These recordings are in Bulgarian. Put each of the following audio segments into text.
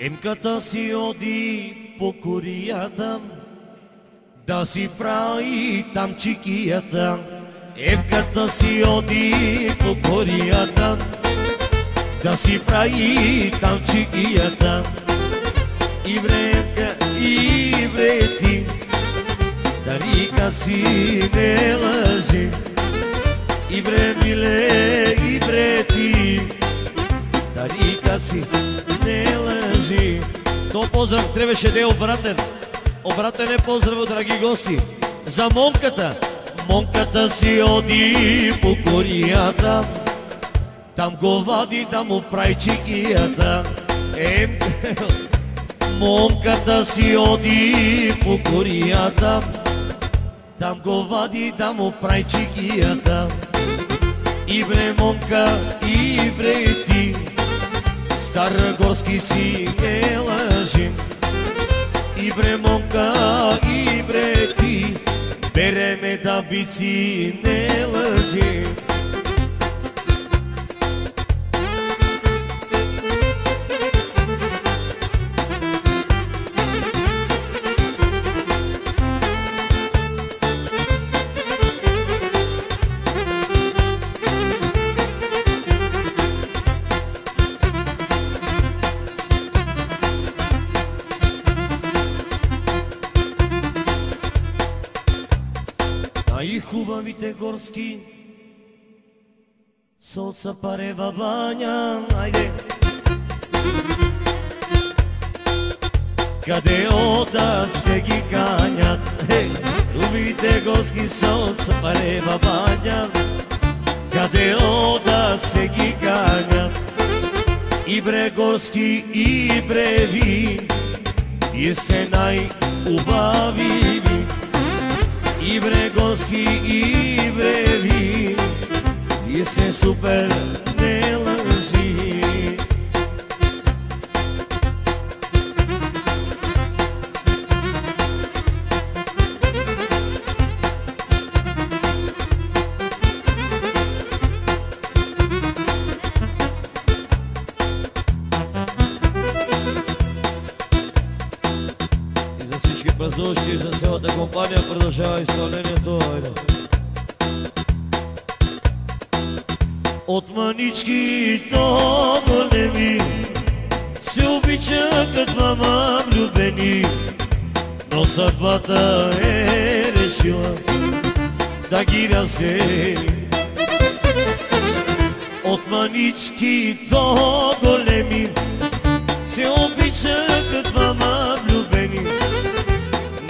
Емката си оди по корията, да си прави там чикията. Емката си оди по корията, да си прави там чикията. И бремка, и брети, да рика си не лъжи. И бре, миле, и брети, да рика си не лъжи. То поздрав трябваше да е обратен. Обратен е поздрав, драги гости, за Монката. Монката си оди по корията, там го вади да му прави чикията. Монката си оди по корията, там го вади да му прави чикията. И бре, Монка, и бре ти, старогорски си не лъжи. И бре, Монка, и бре ти, береме да бици не лъжи. Най-хубавите горски са от Сапарева баня, айде. Къде ода се ги канят, хубавите горски са от Сапарева баня. Къде ода се ги канят, и бре горски, и бре ви, и сте най-убави ви. И бре горски, и бре ви, и се супер не лъжи. И за всички празнуващи, за цялата компания продължава изпълнението. От манички до големи се обича като двама влюбени, но съдбата е решила да ги разсели. От манички до големи се обича като двама влюбени,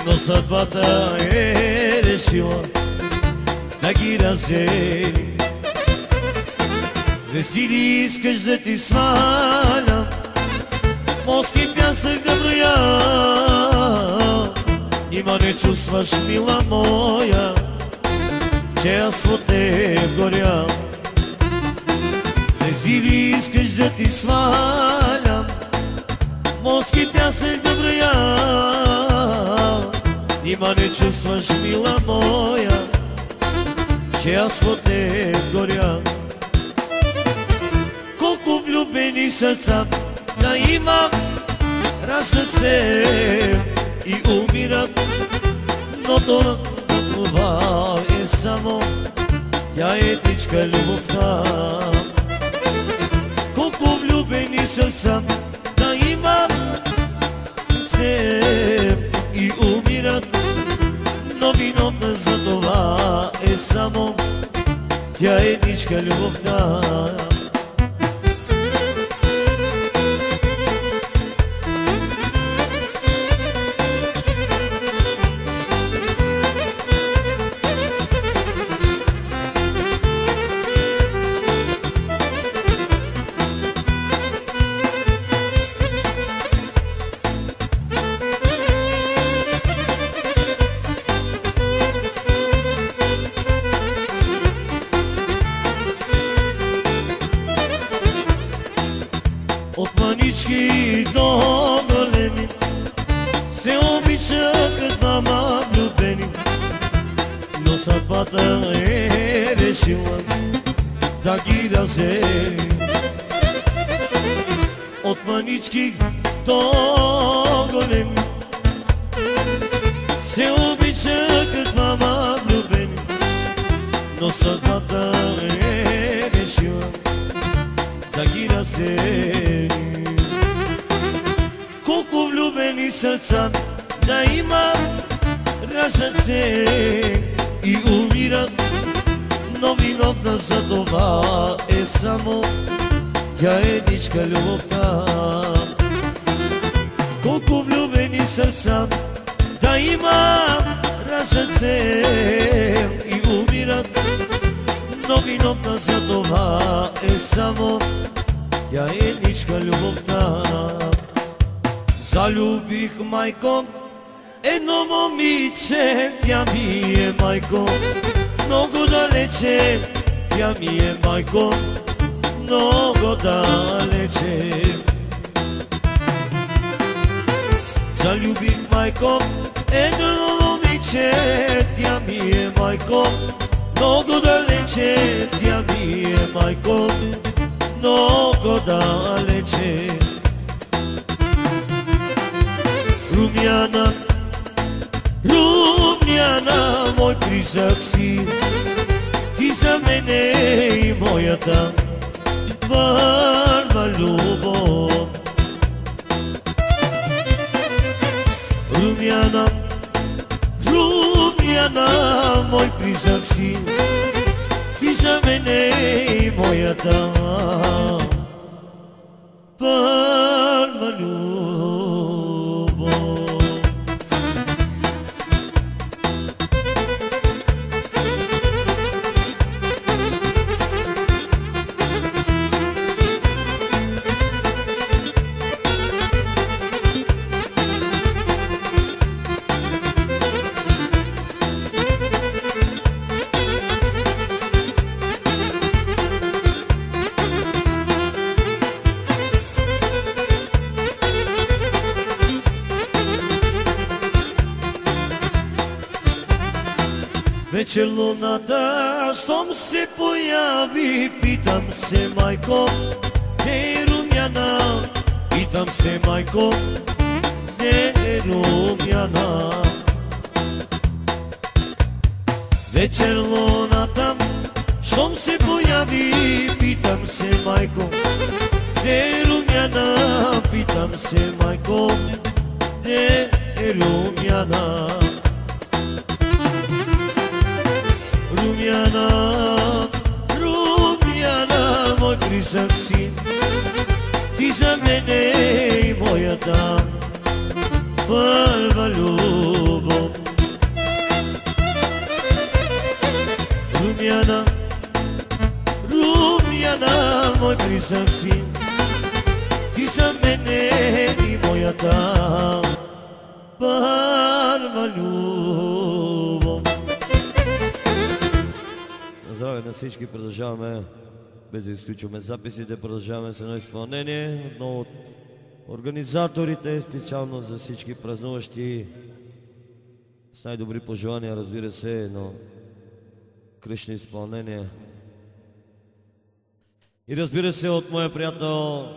но съдбата е решила да ги разсели. Весели искаш да ти свалям морски пясък да броя, нима не чувстваш, мила моя, че аз от те горя. Весели искаш да ти свалям морски пясък да броя, нима не чувстваш, мила моя, че аз от те горя. Колко влюбени сърца да има, раждат се и умират, но това е само тя етничка любовта. Колко влюбени сърца да има се и умират, но виновна за това е само тя етничка любовта. От манички до големи се обича като двама влюбени, но съдбата е решила да ги разсели. От манички до големи. Се обича като мама влюбени, но съдбата е решила да ги раздели. Колко влюбени сърца да има, раждат се и умират, но виновна за това е само тя едничка любовта. Колко влюбени сърца да има, раждат се и умират, но виновна за това е само тя едничка любовта. Залюбих, майко, едно момиче, тя ми е майко, много далече, тя ми е майко, много далече. Залюбих, майко, едно момиче, тя ми е майко, много далече, тя ми е майко, много далече. Румяна, Румяна, мой призрак си, ти за мене и моята първа любов. Румяна, Румяна, мой призрак си, ти за мене и моята първа любов. Вечер луната, щом се появи, питам се, майко, де е Румяна? Питам се, майко, де е Румяна? Вечер луната, щом се появи, питам се, майко, де е Румяна? Питам се, майко, де е Румяна? Румяна, Румяна, мой призрак си, ти за мене и моята първа любов. Румяна, Румяна, мой призрак си, ти за мене и моята първа любов. Здраве на всички, продължаваме, без да изключваме записите, продължаваме с едно изпълнение. Едно от организаторите, специално за всички празнуващи, с най-добри пожелания, разбира се, едно кръщно изпълнение. И разбира се, от моя приятел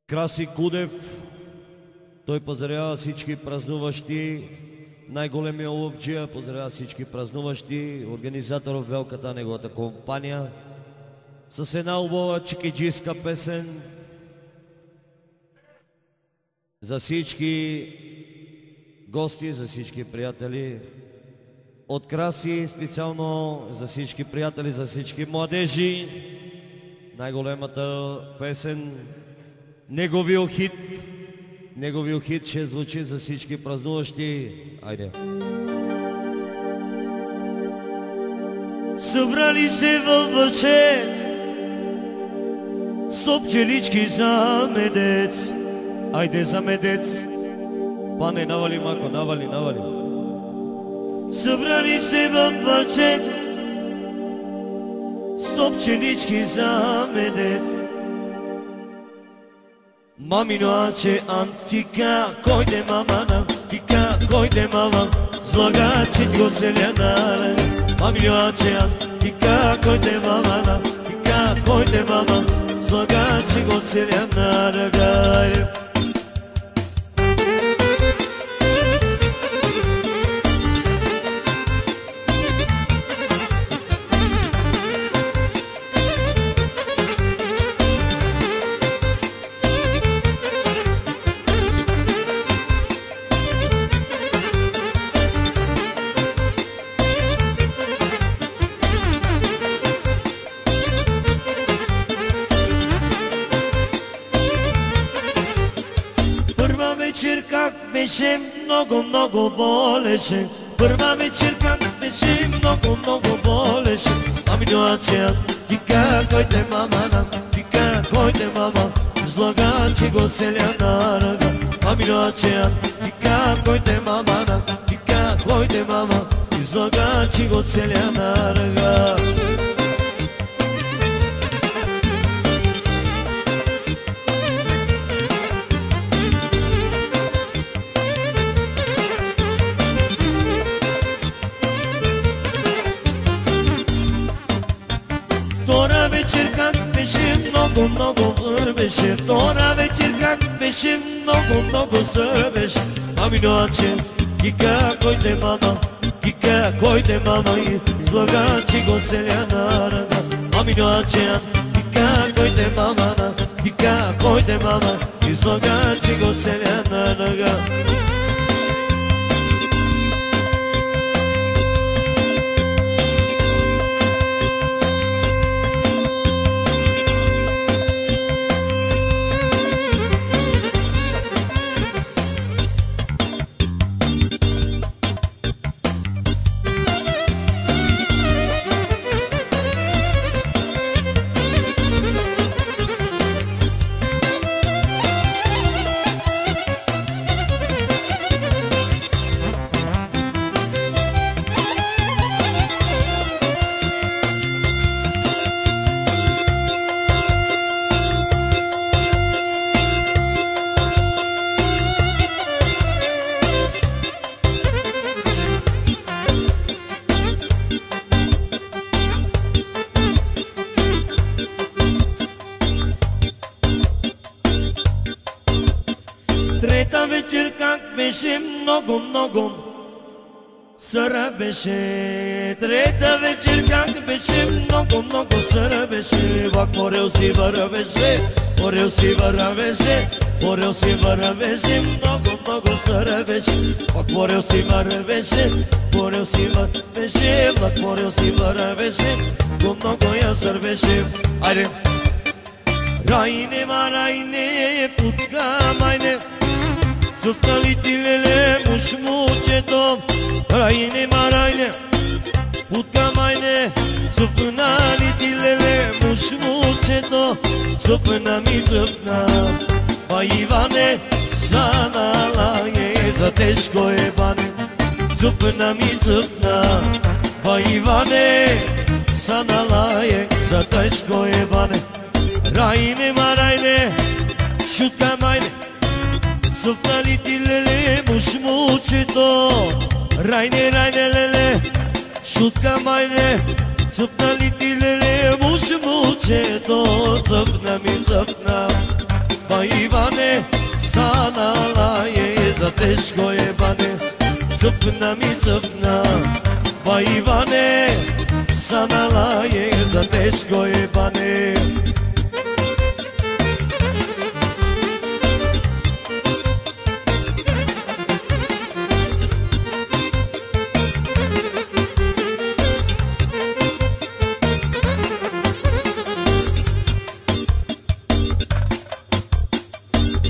Краси Кудев, той поздравява всички празнуващи, най-големия ловджия, поздравява всички празнуващи, организатор Велката, неговата компания, с една убава чикиджийска песен за всички гости, за всички приятели. От Краси, специално за всички приятели, за всички младежи, най-големата песен, неговият хит ще звучи за всички празнуващи. Айде! Събрали се във върче со пчелички за медец. Айде за медец! Пане, навали мако, навали. Събрали се във върче со пчелички за медец. Mamino ace antica, coide mamana, tica, coide mama, zloga čitko celjanare. Mamino ace antica, coide mamana, tica, coide mama, излагачи го целия на ръгари. Как беше много болеше. Първа вечер как беше много болеше. Ами доаче тика койте мама нам, тика койте мама, излагачи го целя на ръга. Ами доаче тика койте мама нам, тика койте мама, излагачи го целя на ръга. Втора вечер как беше много беше. Втора вечер как беше много беше. Ами доаче кика койте мама, кика койте мама, излагачи го целя на ръга. Ами доаче кика койте мама, кика койте мама, излагачи го целя на ръга. Трета вечер как беше много съра беше. Трета вечер как беше много съра беше. Влак морел си вървеше, морел си вървеше, морел си вървеше, много съра беше. Влак морел си вървеше, морел си вървеше, влак морел си вървеше, много я сървеше. Айде! Райне ма райне, путка майне, цъфнали ти леле муж мучето. Райне ма райне, путка майне, цъфнали ти леле муж мучето. Цъфна ми цъфна, ба Иване, санала е, за тежко е бане. Цъфна ми цъфна, ба Иване, санала е, за тежко е бане. Райне ма райне, шутка майне, цъфнали ти леле муж мучето. Райне леле, шутка майне, цъфнали ти леле муж мучето. Цъфна ми цъфна, ба Иване, станала е, за тежко е бане. Цъфна ми цъфна, ба Иване, станала е, за тежко е бане.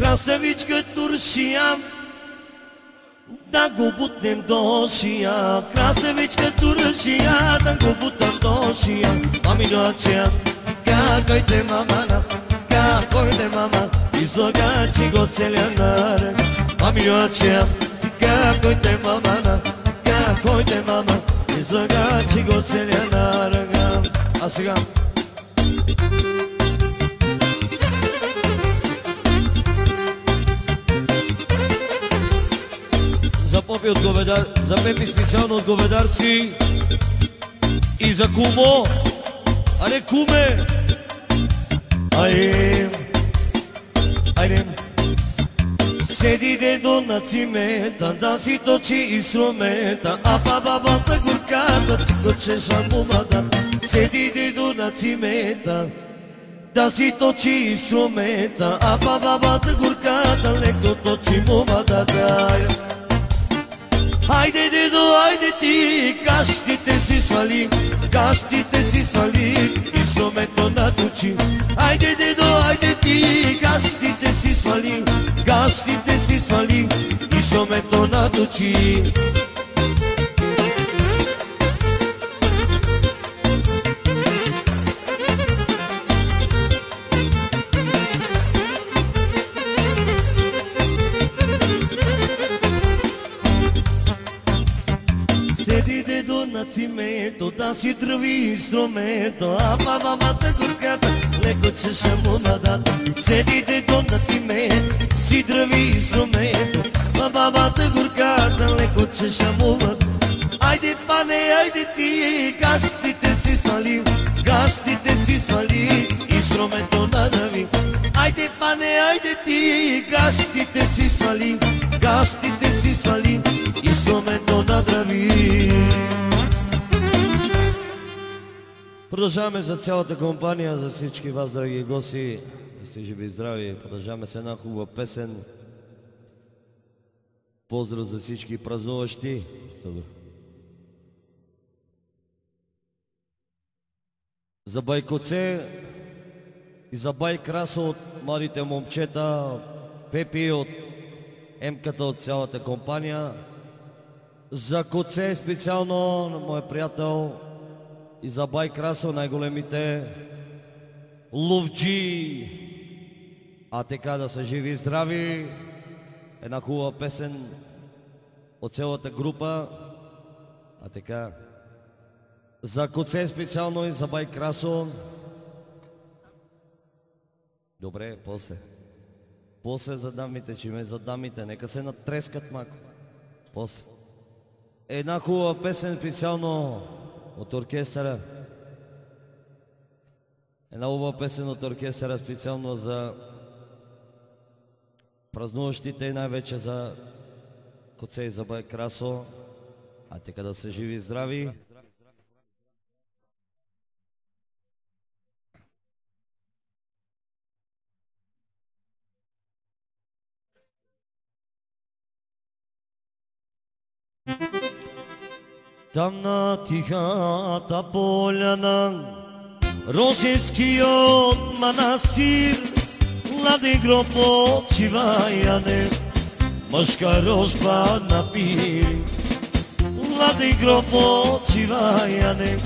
Красавичка туршия, да го бутнем до шия. Красавичка туршия, да го бутнем до шия. Ами доаче, какойте мама, какойте мама, излагачи го целя на ръга. Ами доаче, какойте мама, какойте мама, излагачи го целя на ръга. А сега за Пепи специално от Говедарци и за Кумо, а не Куме. Ай, Седи дедо на цимета, да си точи инструмента, а бабата горката чекоче шамумата. Седи дедо на цимета, да си точи инструмента, а бабата горката леко точи мумата. Хайде дедо, хайде ти, гащите си свали, гащите си свали, инструмento наточи. Хайде дедо, хайде ти, гащите си свали, гащите си свали, инструмento наточи. Седи дедо на цимето, да си тръви инструмето, а бабата горката леко чеша му надата. Седи дедо на цимето, си тръви инструмето, а бабата горката леко чеша му надата. Айде пане, айде ти, гащите си свали, гащите си свали, инструменто надрави. Айде пане, айде ти, гащите си свали, гащите си свали, инструмento надрави. Продължаваме за цялата компания, за всички вас, драги гости. Да сте живи и здрави. Продължаваме с една хубава песен. Поздрав за всички празнуващи. За Байкоце и за Бай Красо от младите момчета, Пепи от Емката, от цялата компания. За Коце специално на моя приятел и за Бай Красо, най-големите ловджи. А така да са живи и здрави. Една хубава песен от цялата група. А така за Коце специално и за Бай Красо. Добре, после за дамите, че ме за дамите, нека се натрескат малко. После една хубава песен специално от оркестъра. Една хубава песен от оркестъра специално за празнуващите и най-вече за Коце и за Бай Красо. А така да са живи и здрави. Там на тихата поляна, Рожевскиот манастир, млади гроб почиваяне, мъжка рожба на пир. Млади гроб почиваяне,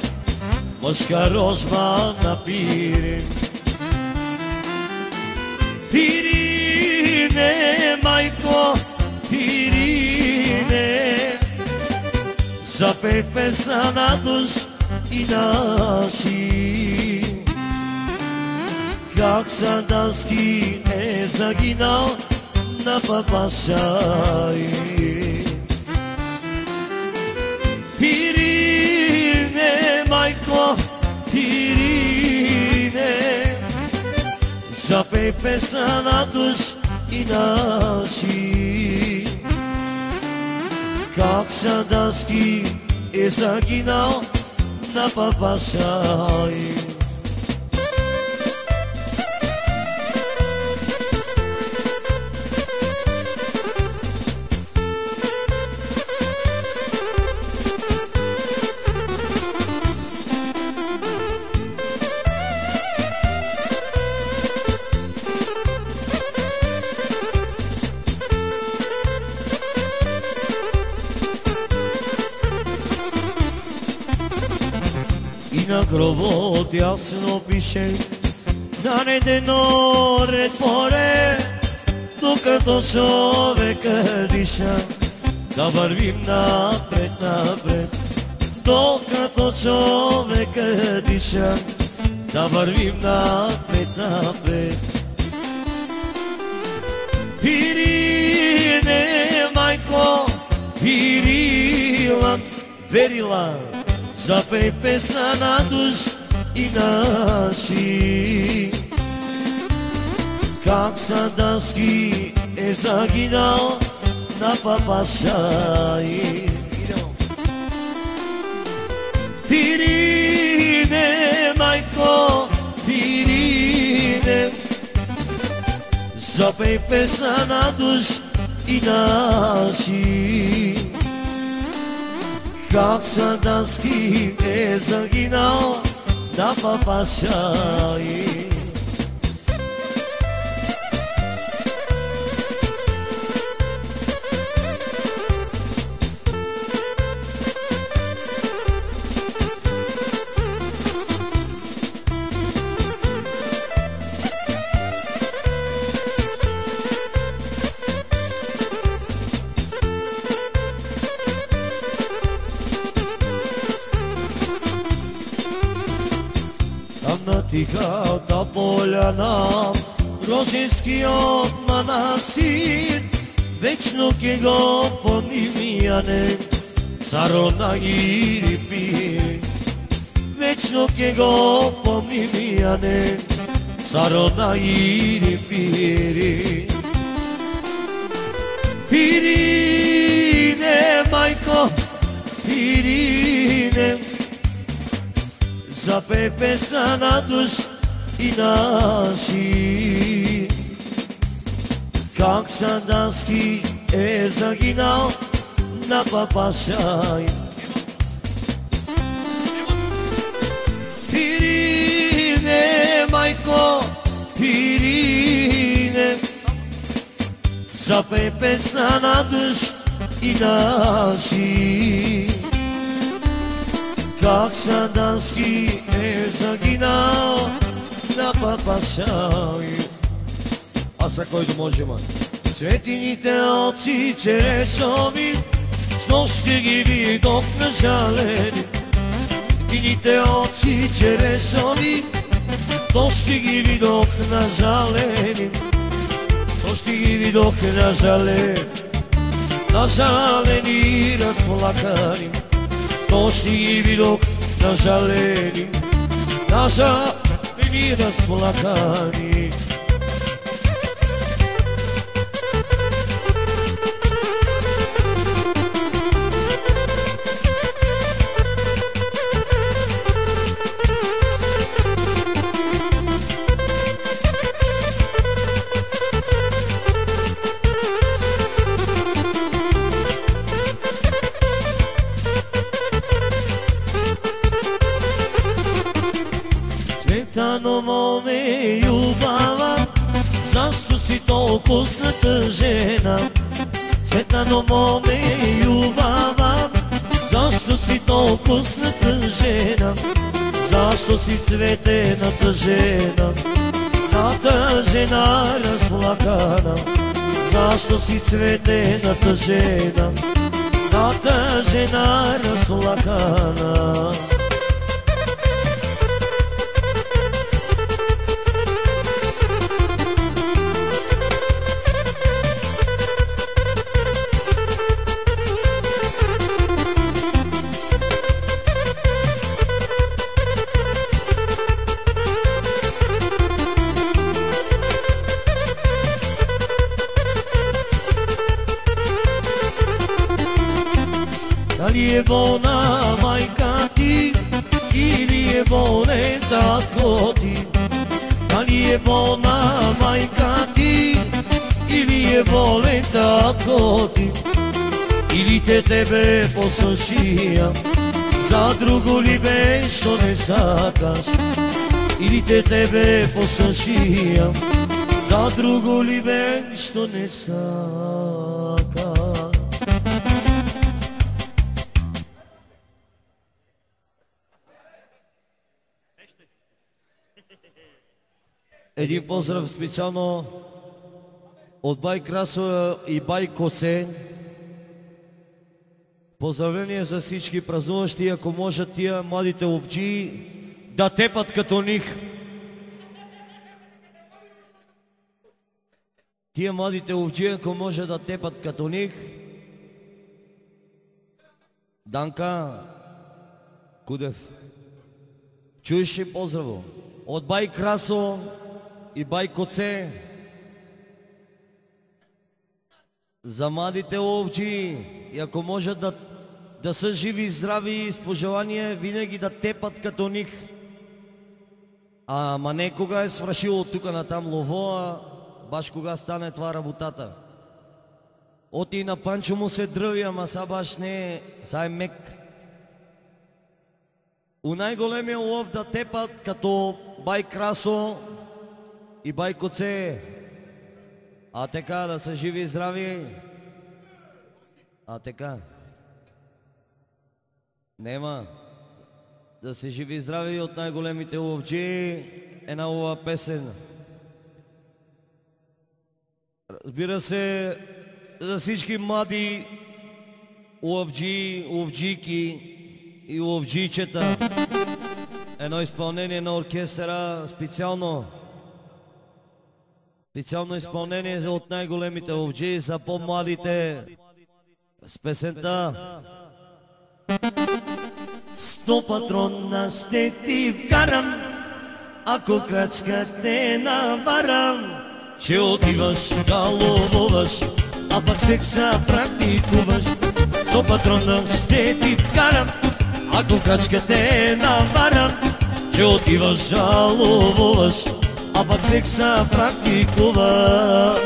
мъжка рожба на пир. Пирине, майко, пирине, запей песна на душ и наши. Как Сандански е загинал на папаша. Пирине, майко, пирине, запей песна на душ и наши. Как Сандански е загинал на папаша. На гробот ясно пише, наредено ред по ред, докато човека диша, да вървим напред, напред. Докато човека диша, да вървим напред, напред. Пирине, майко, пирила, верила, запей песна на душ и наши. Как Сандански е загинал на папашай. Пирине, майко, пирине, запей песна на душ и наши. Как Сандански е загинал на папашай. Тихата поляна, Рожинскиот манасир, вечно ке го помнимијане, царо на Ирипи. Вечно ке го помнимијане, царо на Ирипи. Пирине, мајко, пирине, запей песна на душ и наши. Как Сандански е загинал на папашай. Пирине, майко, пирине, запей песна на душ и наши. Как Сандански е загинал на папашай. А за който може, ма? Светините очи черешови, с нощи ги видох нажалени. Светините очи черешови, с нощи ги видох нажалени. С нощи ги видох нажалени, нажалени, разплакани. Нощи ги видох нажалени, нажалени, разплакани. Цветано моме љубава, зашто си толку сната жена? Цветано моме љубава, зашто си толку сната жена? Зашто си цветената жена, ната жена разплакана? Зашто си цветената жена, ната жена разплакана? Дали е болна майка ти, или е болен татко ти? Дали е болна майка ти, или е болен татко ти? Или те тебе посушија, за друго ли бе што не сакаш? Или те тебе посушија, за друго ли бе што не сакаш? Един поздрав специално от бай Красо и бай Косе. Поздравление за всички празнуващи, ако можат тия младите овчи да тепат като них. Тия младите овчи, ако може да тепат като них. Данка Кудев, чуеш ли поздраво? От бай Красо и бай Коце. за младите ловджи, и ако можат да са живи и здрави, с пожелание винаги да тепат като них. Ама не кога е свършило тук натам лово, а баш кога стане това работата. Оти на Панчо му се дръви, ама са баш не, са е мек. У най-големия лов да тепат като бай Красо и бай Коце. А така, да са живи и здрави. А така. Нема. Да се живи и здрави от най-големите ловджи. Една лова песен. Разбира се, за всички млади ловджи, ловджийки и ловджийчета. Едно изпълнение на оркестъра специално изпълнение от най-големите ловджи за по-младите с песента "Сто патрона ще ти вкарам, ако крачка те наварам. Ще отиваш да ловуваш, а пък секса практикуваш. 100 патрона ще ти вкарам, ако крачка те наварам. Ще отиваш да ловуваш, а пък секса практикуваш.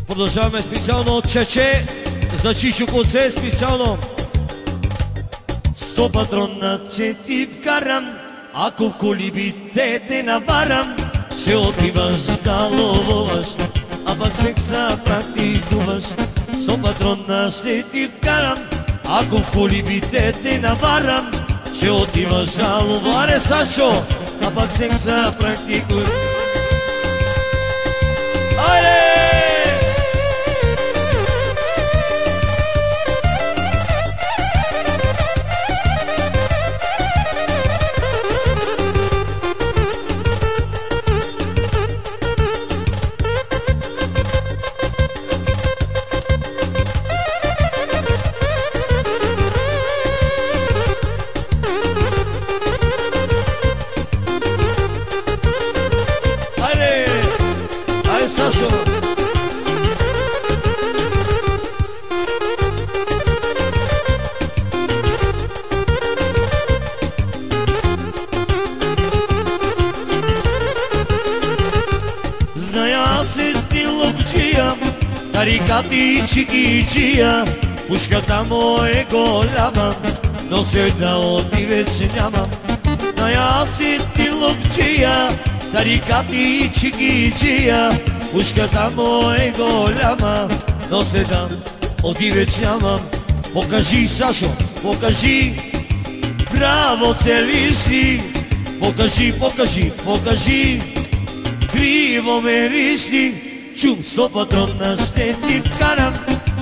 Продължаваме специално от Чече за Чичо Коце специално. 100 патрона ще ти вкарам, ако в колибите те наварам. Ще отиваш да ловуваш, а пък секса практикуваш. 100 патрона ще ти вкарам, ако в колибите те наварам. Ще отиваш да ловуваш, Сашо, а пък секса практикуваш. Айде! Тарикати чикичия, пушката му е голяма, но сега оти вече нямам. Ная си ти ловчия, тарикати чикичия, пушката му е голяма, но сега оти вече нямам. Покажи, Сашо, покажи, браво целиш си. Покажи, покажи, покажи, криво мериш си. Чум, 100 патрона ще ти вкарам,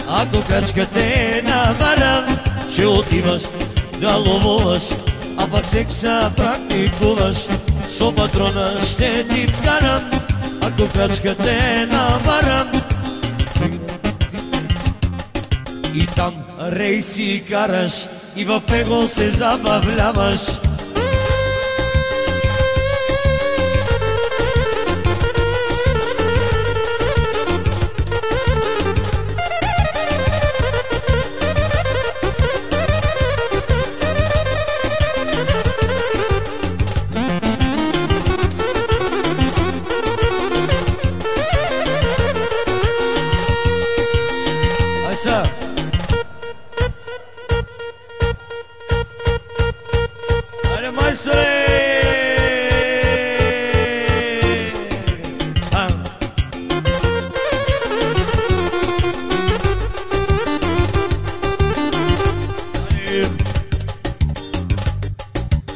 ако крачка те наварам. Ще отиваш да ловуваш, а пък секса практикуваш. 100 патрона ще ти вкарам, ако крачка те наварам. И там рейси караш, и в него се забавляваш.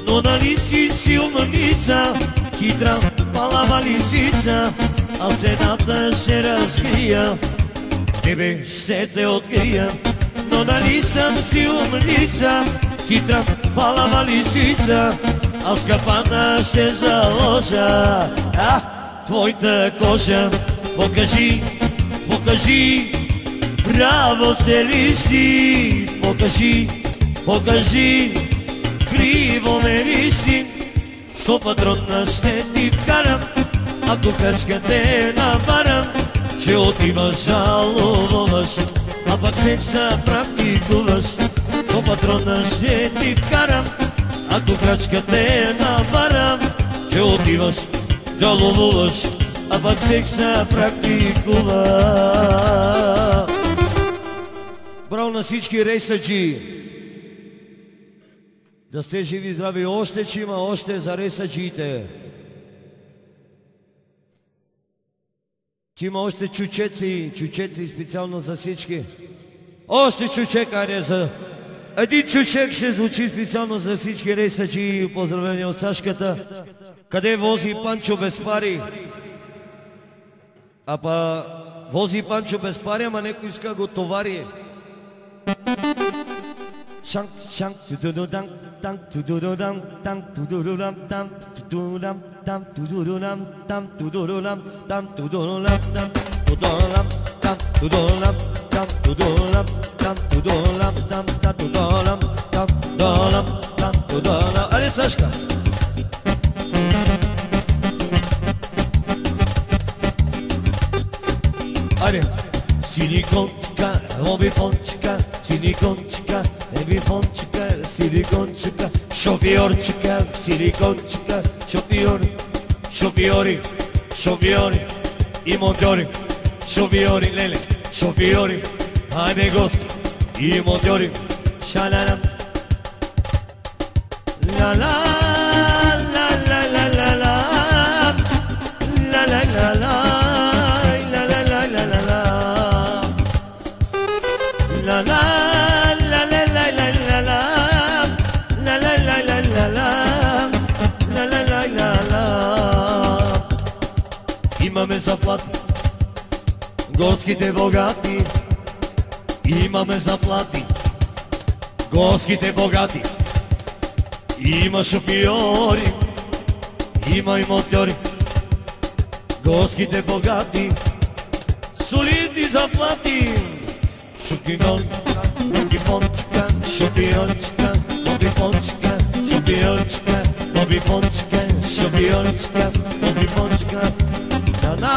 Но нали си силница, хитра палава лисица, а в седата ще разкрия, тебе ще те открия. Но нали съм силница, хитра палава лисица, аз капана ще заложа твоята кожа. Покажи, покажи, браво целиш ти. Покажи, покажи, криво ме вижди. 100 патрона ще ти вкарам, ако крачка те наварам. Ще отиваш, жалуваш, а пак секса практикуваш. 100 патрона ще ти вкарам, ако крачка те наварам. Ще отиваш, жалуваш, а пак секса практикуваш. Браво на всички рейсаджи! Да сте живи и здрави, още че има, още за рейсаджиите. Че има още чучеци, чучеци специално за всички. Още чучек, айде за... Един чучек ще звучи специално за всички рейсаджи. Поздравления от Сашката. Къде вози Панчо без пари? А па вози Панчо без пари, ама некой иска го товари. Шанк, шанк, тудудудам, там, тудудудам, там, тудудудам, там, тудудудам, там, тудудудам, там, тудудудам, там, тудудудам, там, тудудудам, там, тудудудам, там, тудудудам, там, тудудудам, там, тудудудам, там, тудудудам, там, тудудудам. Айде, Сашка! Айде! Силикончика, обифончика, силикончика, ебифончика, силикончика, шофьорчика, силикончика, шофьор, шофьори, шофьори и монтьори, шофьори, леле, шофьори, айде госки и монтьори, шалалам, ла-ла, ла-ла-ла-ла-ла, ла-ла-ла-ла. La la la la la la la la la la la la la la la la la la la. Имаме заплати, горските богати. Имаме заплати, горските богати. Има шофьори, има и монтьори. Горските богати, солидни заплати. Шопиончика, обифончика, шопиончика, обифончика, шопиончика, обифончика, шопиончика, обифончика. La-la,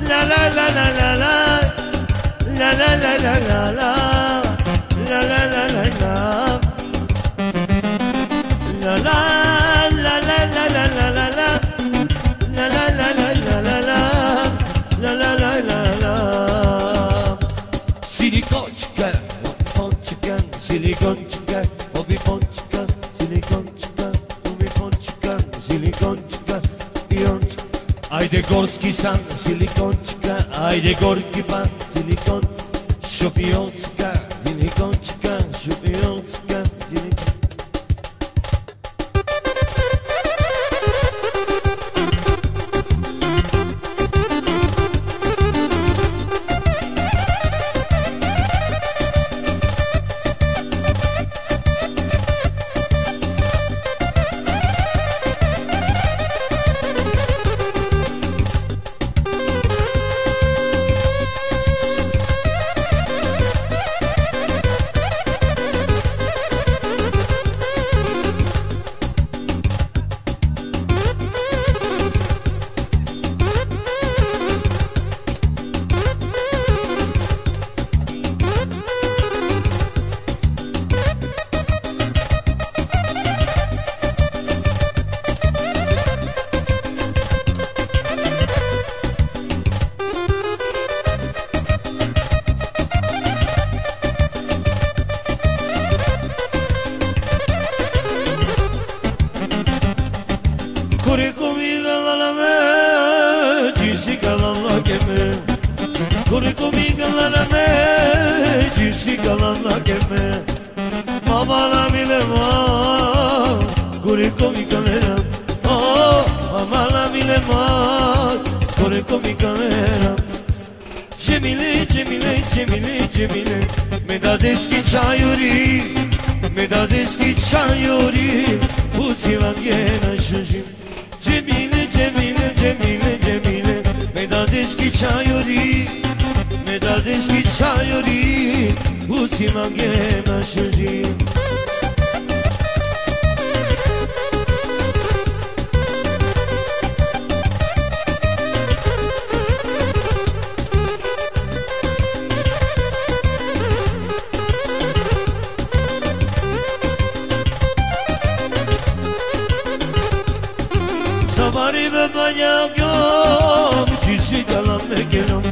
la-la-la-la-la-la, la-la-la-la-la-la, la-la-la-la-la, la-la-la-la-la-la-la, la-la-la-la-la-la, la-la-la-la-la. Silikončka, obifončka, silikončka, obifončka, silikončka, obifončka, silikončka, piončka. Ajde gorski san, silikončka, ajde gorki pan, silikon, šopiončka, silikončka, šopiončka, silikončka. ski qajori, me dade ski qajori, u si ma gjena shëgjim. Sabari ve banyagom, çisi kalan mekelom.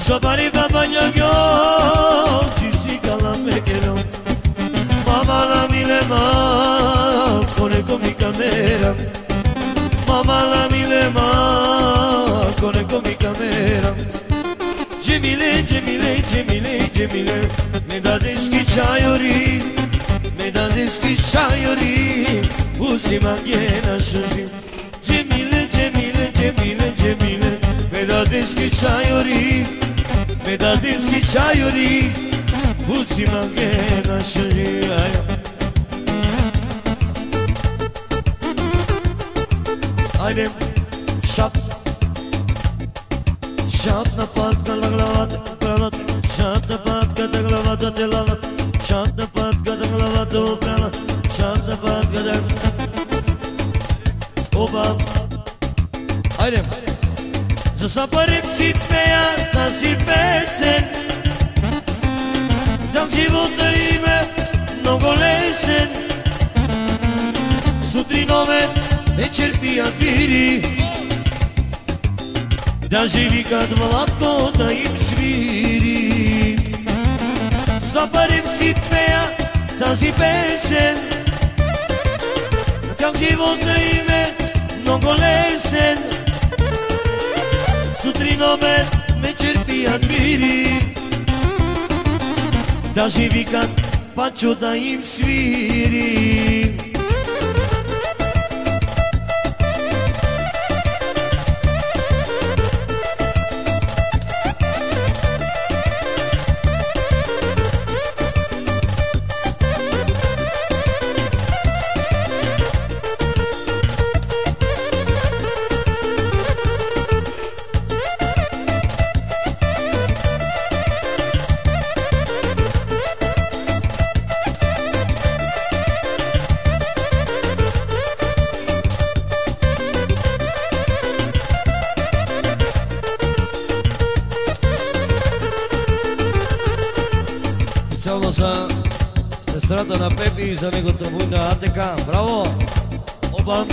Sabari ve banyagom, çisi kalan mekelom. Mama la milema, kone komi kamera. Mama la milema, kone komi kamera. Cemile, Cemile, Cemile, Cemile, me dades ki çayori, me dades ki çayori, uzima gjena shëgjim. Cemile, Cemile, Cemile, Cemile, me dades ki qajori, me dades ki qajori, uzima gjena shëgjim. Hajde, shap, shap në pat ka laglavat, pralat, shap në pat ka të glavat të lalat, shap në pat ka të glavat të pralat, shap në pat ka të Oba, hajde, zë sa përrim si peja, ta si pesen, Jam život të ime, në golesen, Sutrinove e qerpia t'viri, Da živi kad vlatko da im sviri. Sa përrim si peja, ta si pesen, Jam život të ime, non golesen, Sutrinove me qerpia t'viri, Da živi kad pačo da im sviri. Se strada na Pepi za nego trbuj na ATK, bravo! Oba,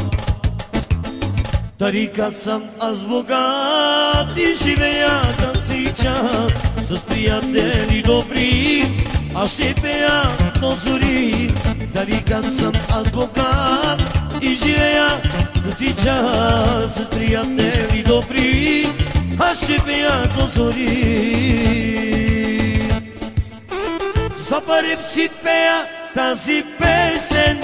tarikat sam as bogat, I živeja kam si qat, Së prijateli dobri, A shqepeja do zuri. Tarikat sam as bogat, I živeja kam si qat, Së prijateli dobri, A shqepeja do zuri. Sa përrim si peja, ta si pesen,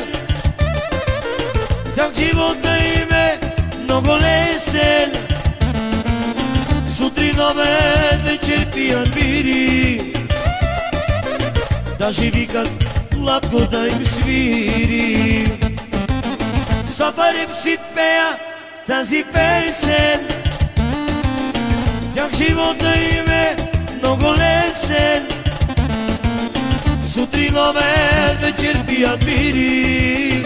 Jak život të ime, në golesen, Sutrinove dhe qerpia t'viri, Da živi kad latko da im sviri. Sa përrim si peja, ta si pesen, Jak život të ime, në golesen, Sutrinove dhe qerpia t'viri,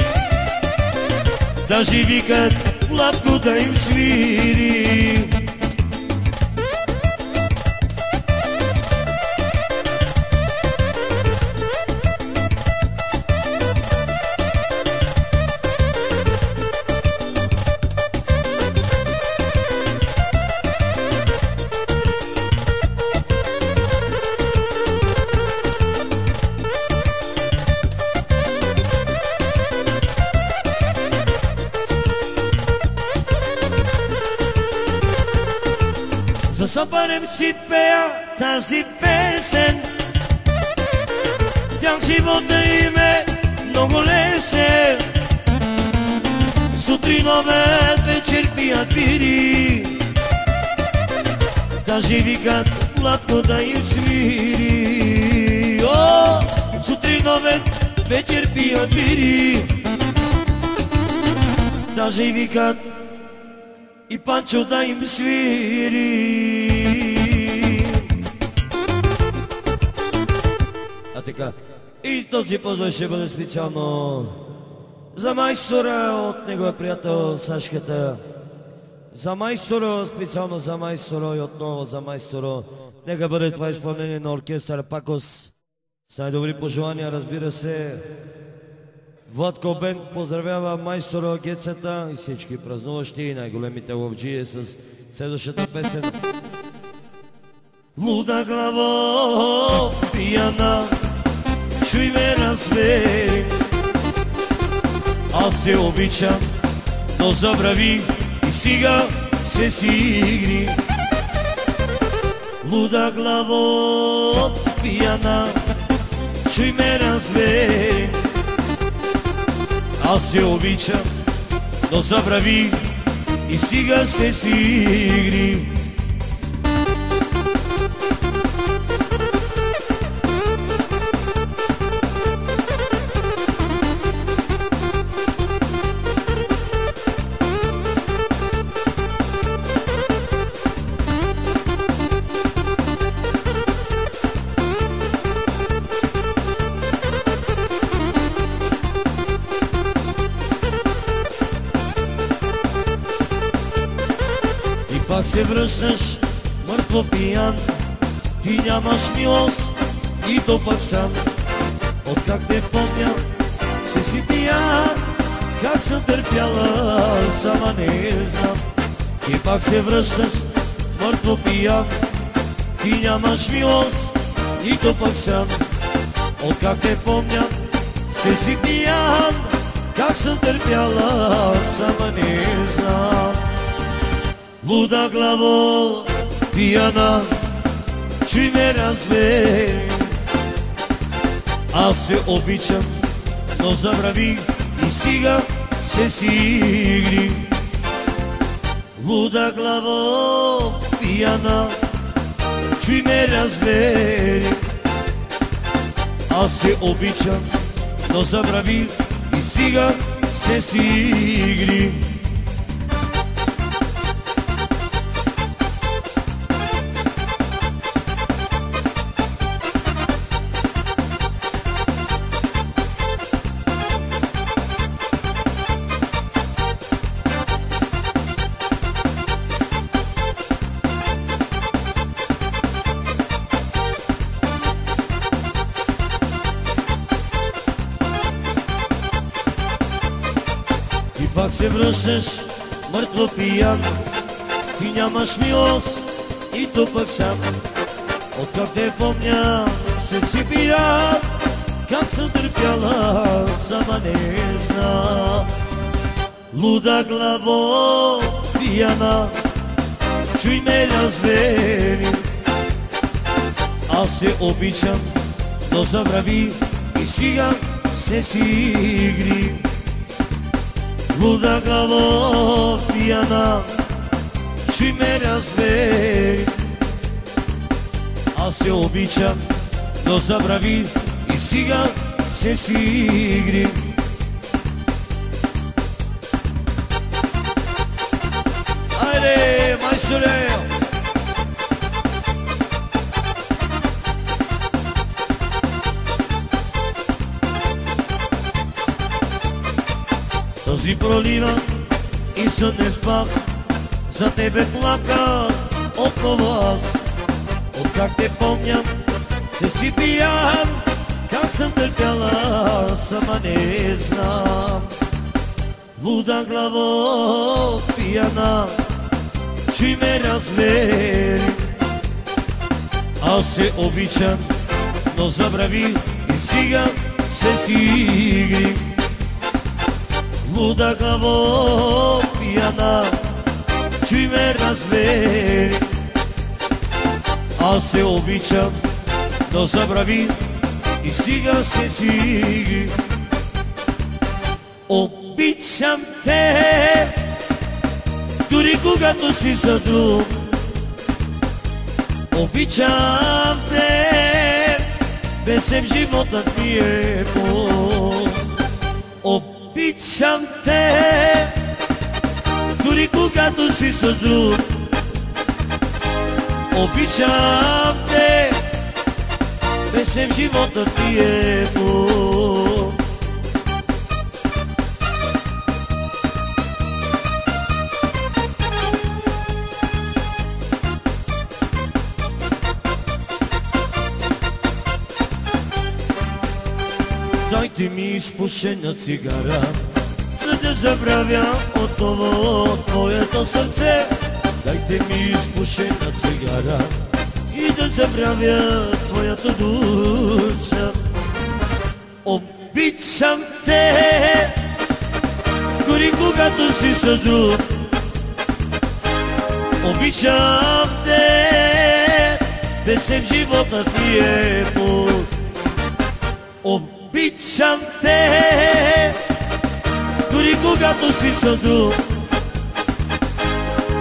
Da živi kad latko da im sviri. Sa përrim si peja, ta si pesen, Jak život të ime, në golesen, Sutrinove dhe qerpia t'viri, Da živi kad latko da im sviri. Sutrinove dhe qerpia t'viri, Da živi kad и Панчо да им свири. А така, и този поздрав ще бъде специално за майстора от неговия приятел Сашката. За майстора, специално за майстора и отново за майстора. Нека бъде това изпълнение на оркестър Пакос. С най-добри пожелания, разбира се. Владко Бенк поздравява майстора, гецата и всички празнуващи и най-големите ловджии с следващата песен. Луда главо, пияна, чуй ме, разбери, аз те обичам, но забрави и сега се си игри. Луда главо, пияна, чуй ме, разбери, аз се обичам, но забрави и сега се си игри. Пак се връщаш мъртво пиян, ти нямаш милост и то пък сам. Откак те помня, се си пиян, как съм търпяла, сама не знам. И пак се връщаш мъртво пиян, ти нямаш милост и то пък сам. Откак те помня, се си пиян, как съм търпяла, сама не знам. Луда главо, пияна, чуй ме, разбери, аз се обичам, но забрави и сега се си игри. Луда главо, пияна, чуй ме, разбери, аз се обичам, но забрави и сега се си игри. Пак се връщаш мъртво пиян, ти нямаш милост и то пък сам. Откак те помня, се си пиян, как съм търпяла, сама не знам. Луда главо, пияна, чуй ме, разбери, аз се обичам, но забрави и сега се си игри. Луда главо, пияна, чуй ме, разбери, аз се обичам, но забрави и сега се си игри. Айде, майсторе! Този пролива и сън не спах, за тебе плака отново аз. Откак те помням, се си пиян, как съм търпяла, сама не знам. Луда главо, пияна, чуй ме, разбери, аз се обичам, но забрави и сега се си игри. Луда главо, пияна, чуй ме, разбери, аз се обичам, но забрави и сега се си игри. Обичам те, дори когато си за друг. Обичам те, без теб животът ми е пълн. Обичам те, дори когато си с друг. Обичам те, песен в живота ти е пут. Дайте ми изпушена цигара, за да забравя отново твоето сърце. Дайте ми изпушена цигара и да забравя твоята душа. Обичам те, дори когато си с друг. Обичам те, песен в живота ти е пут. Обичам те, дори когато си с друг.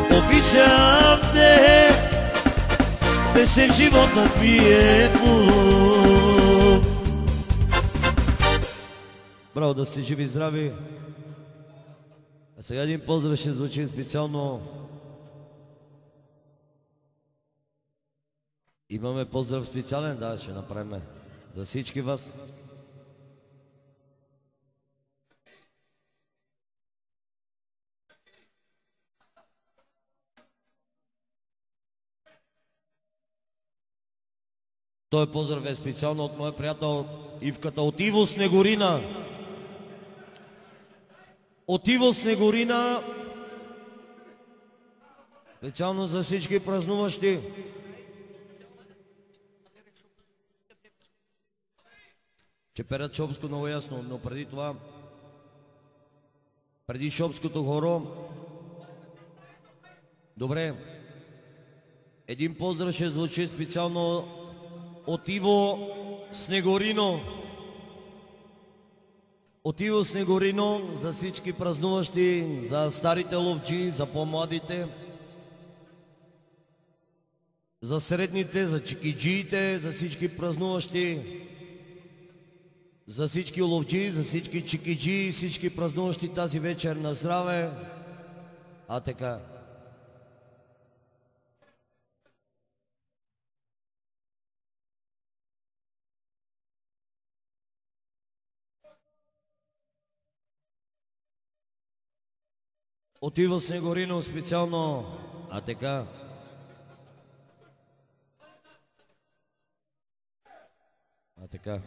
Обичам те, песен в живота ми е пут. Браво, да сте живи и здрави. А сега един поздрав ще звучи специално. Имаме поздрав специален, да, ще направим за всички вас. Той поздрав е специално от моя приятел Ивката от Иво Снегорина. От Иво Снегорина, специално за всички празнуващи. Чеперят Шопско много ясно, но преди това, преди Шопското хоро, добре, един поздрав ще звучи специално от Иво Снегорино. От Иво Снегорино за всички празнуващи, за старите ловджи, за по-младите, за средните, за чикиджиите, за всички празнуващи, за всички ловджи, за всички чикиджи, всички празнуващи тази вечер на здраве. А така. От Иво Снегорино специално, а така. А така.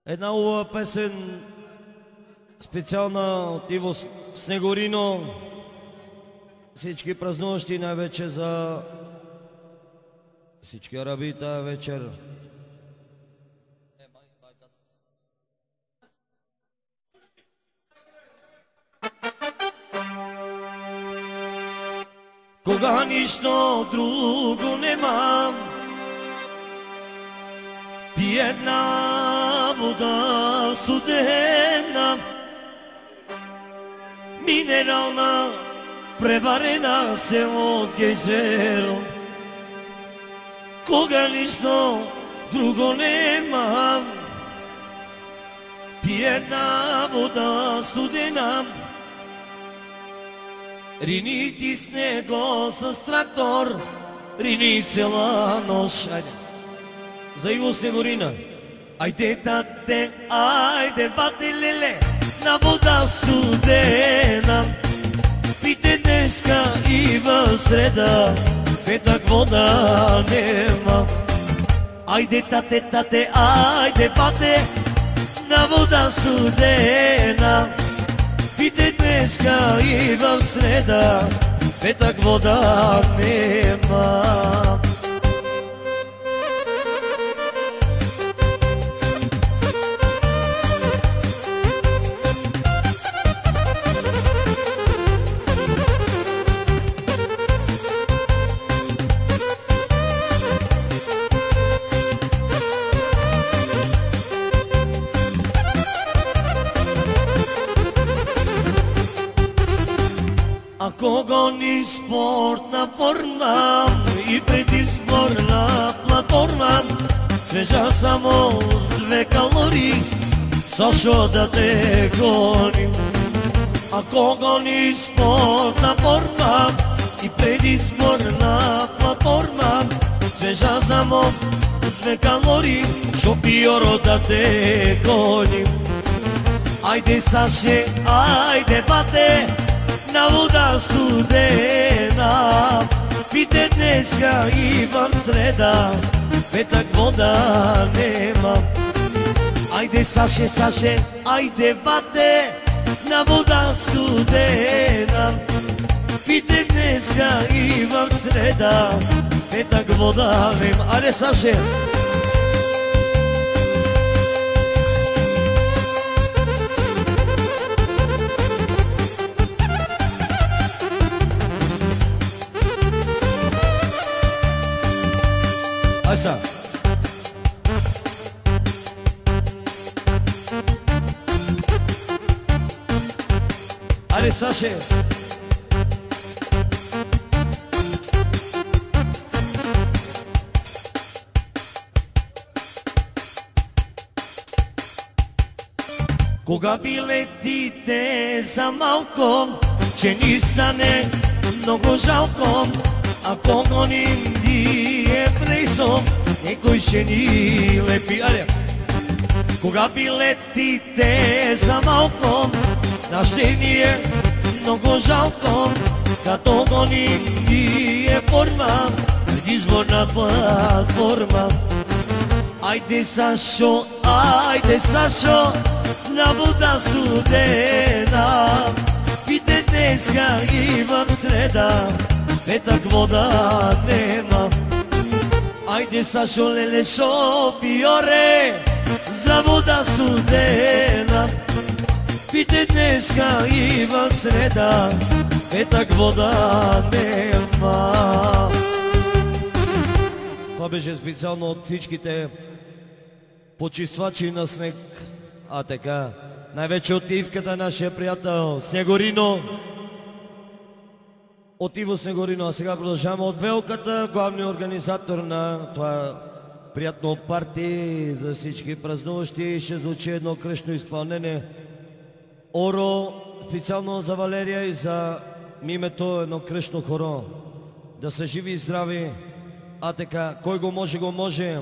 Една хубава песен, специална от Иво Снегорино. Всички празнуващи, най-вече за всички араби тази вечер. Кога нищо друго немам, пи една вода студена, минерална, преварена село Гейзеро. Кога нищо друго немам, пи една вода студена, рини ти с него с трактор, рини цела нощ. За Иво Снегорина. Айде, тате, айде, бате, леле, на вода студена. Пите днеска и в среда, петък вода нема. Айде, тате, тате, айде, бате, на вода студена. Пите днеска и в среда, петък вода нема. Ако гони спортна форма и предизборна платформа, свежа само с 2 калории, Zašto da te gonim, ako goni sportna forma i predizborna platforma, sveža znamo, sve kaloriji, šopioro da te gonim. Ajde Saše, ajde bate, na voda studena, pite dneska imam sreda, petak voda nema. Ajde Saše, Saše, ajde bate, na voda studena, pite dneska imam sreda, petak voda nema. Ajde Saše. Ajde sad. Ajde Saše. Кога би летите за малко, че ни стане много жалко, ако гоним ние близо, некой ще ни лепи. Аре! Кога би летите за малко, нашите ни е много жалко, като гоним ние форма, предизборна платформа. Ajde Sašo, ajde Sašo, na voda studena, pite dneska imam sreda, petak voda nema. Ajde Sašo, lele šofiore, za voda studena, pite dneska imam sreda, petak voda nema. Това беше специално от всичките почиствачи на снег. А така, най-вече от Ивката, нашия приятел Снегорино. От Иво Снегорино. А сега продължаваме от Велката, главният организатор на това приятно парти за всички празнуващи. Ще звучи едно кръшно изпълнение. Оро, специално за Валерия и за Мимето, едно кръшно хоро. Да са живи и здрави. А така, кой го може, го може.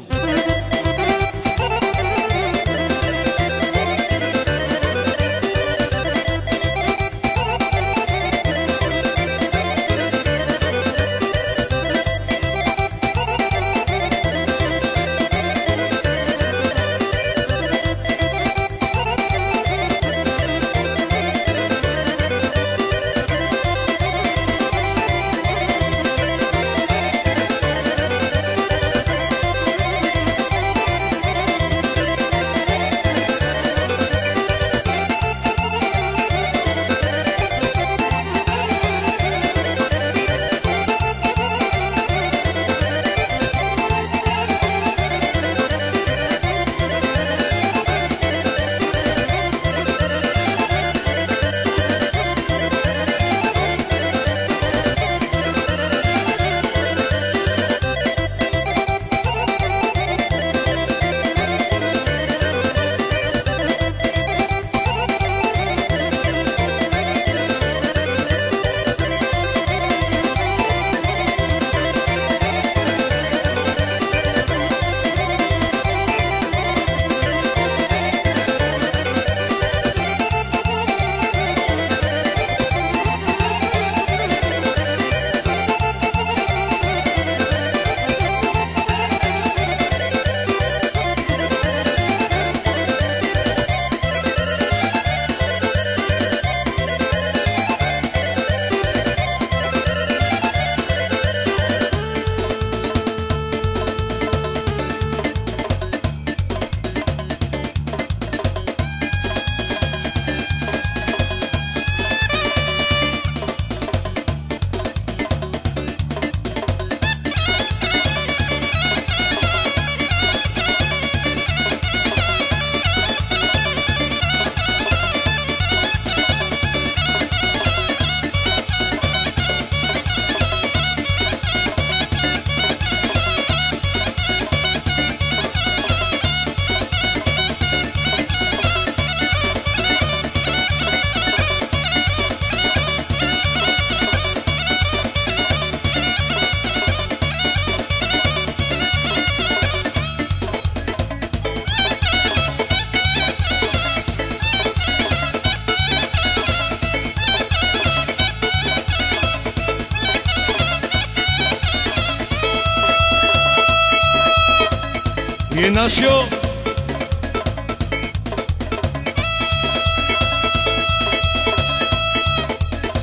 Сашо.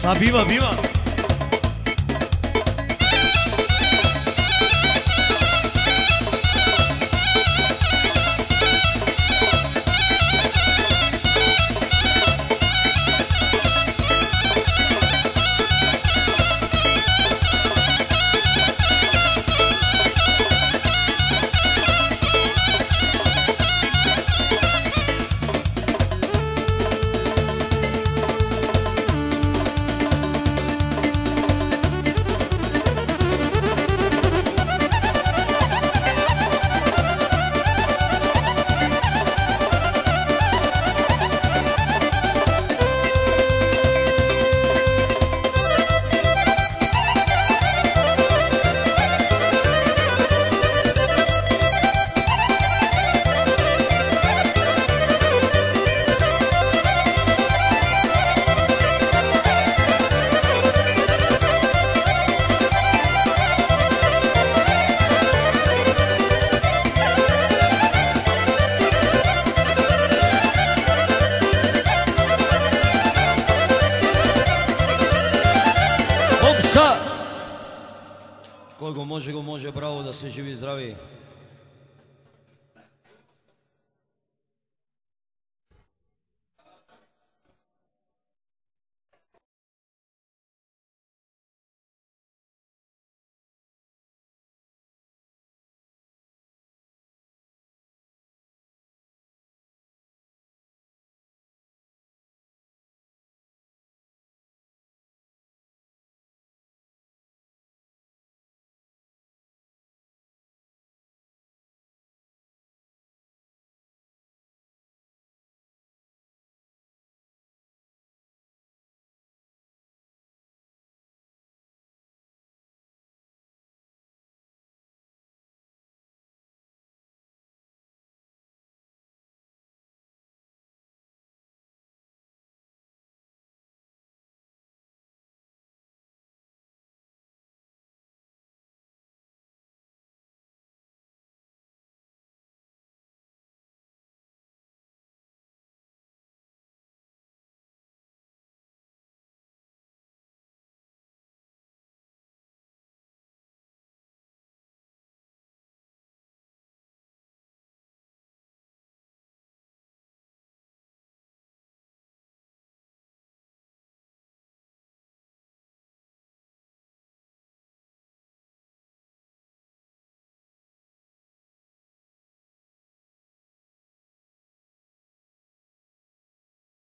Са бива, бива. Кой го може, браво, да се живи и здрави.